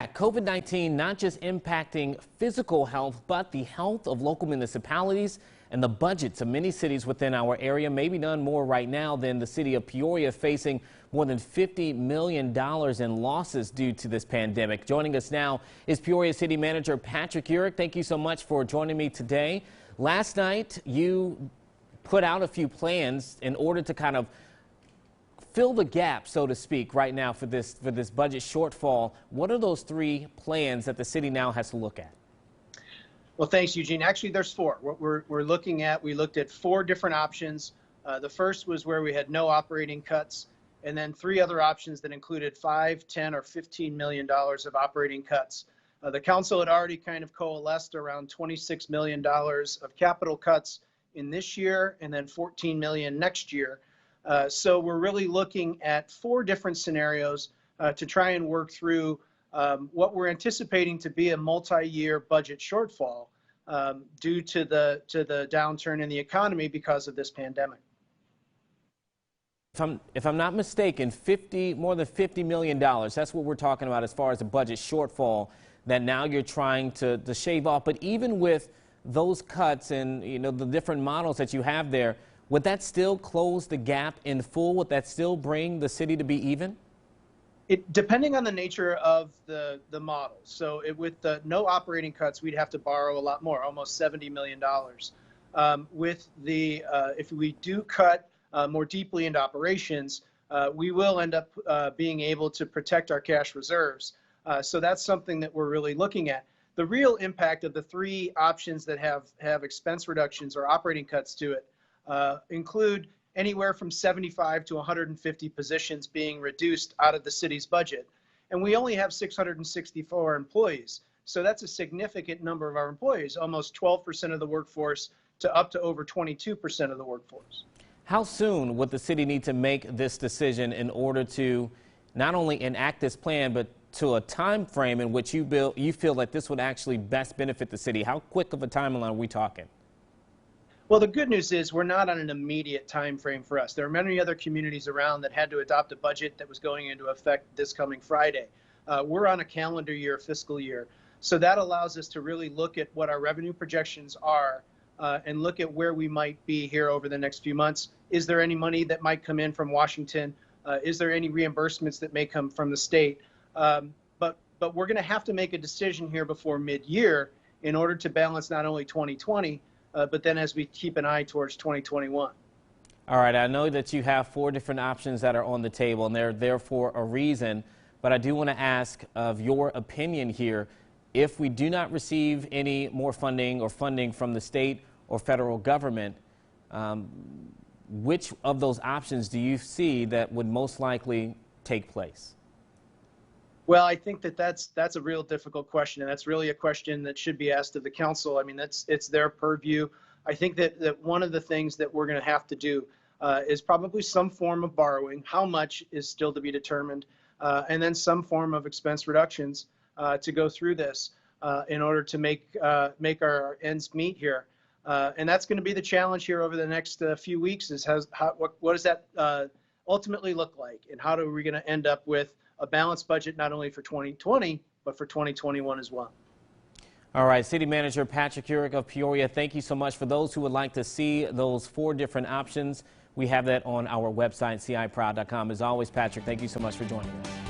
COVID-19 not just impacting physical health, but the health of local municipalities and the budgets of many cities within our area. Maybe none more right now than the city of Peoria, facing more than $50 million in losses due to this pandemic. Joining us now is Peoria City Manager Patrick Urick. Thank you so much for joining me today. Last night, you put out a few plans in order to kind of fill the gap, so to speak, right now for this budget shortfall. What are those three plans that the city now has to look at? Well, thanks, Eugene. Actually, there's four. What we're looking at, we looked at four different options. The first was where we had no operating cuts, and then three other options that included $5, $10, or $15 million of operating cuts. The council had already kind of coalesced around $26 million of capital cuts in this year, and then $14 million next year. So we're really looking at four different scenarios to try and work through what we're anticipating to be a multi-year budget shortfall due to the downturn in the economy because of this pandemic. If I'm not mistaken, more than $50 million, that's what we're talking about as far as the budget shortfall that now you're trying to shave off. But even with those cuts and the different models that you have there, would that still close the gap in full? Would that still bring the city to be even? Depending on the nature of the model. So with the no operating cuts, we'd have to borrow a lot more, almost $70 million. If we do cut more deeply into operations, we will end up being able to protect our cash reserves. So that's something that we're really looking at. The real impact of the three options that have expense reductions or operating cuts to it include anywhere from 75 to 150 positions being reduced out of the city's budget. And we only have 664 employees. So that's a significant number of our employees, almost 12% of the workforce to up to over 22% of the workforce. How soon would the city need to make this decision in order to not only enact this plan, but to a time frame in which you feel that this would actually best benefit the city? How quick of a timeline are we talking? Well, the good news is we're not on an immediate time frame for us. There are many other communities around that had to adopt a budget that was going into effect this coming Friday. We're on a calendar year, fiscal year. So that allows us to really look at what our revenue projections are and look at where we might be here over the next few months. Is there any money that might come in from Washington? Is there any reimbursements that may come from the state? But we're going to have to make a decision here before mid-year in order to balance not only 2020, but then as we keep an eye towards 2021. All right, I know that you have four different options that are on the table, and they're there for a reason, but I do want to ask of your opinion here. If we do not receive any more funding or funding from the state or federal government, which of those options do you see that would most likely take place? Well, I think that's a real difficult question, and that's really a question that should be asked of the council. I mean, it's their purview. I think that one of the things that we're going to have to do is probably some form of borrowing. How much is still to be determined, and then some form of expense reductions to go through this in order to make our ends meet here. And that's going to be the challenge here over the next few weeks. Is what does that ultimately look like, and how are we going to end up with a balanced budget not only for 2020, but for 2021 as well. All right, City Manager Patrick Urick of Peoria, thank you so much. For those who would like to see those four different options, we have that on our website, ciproud.com. As always, Patrick, thank you so much for joining us.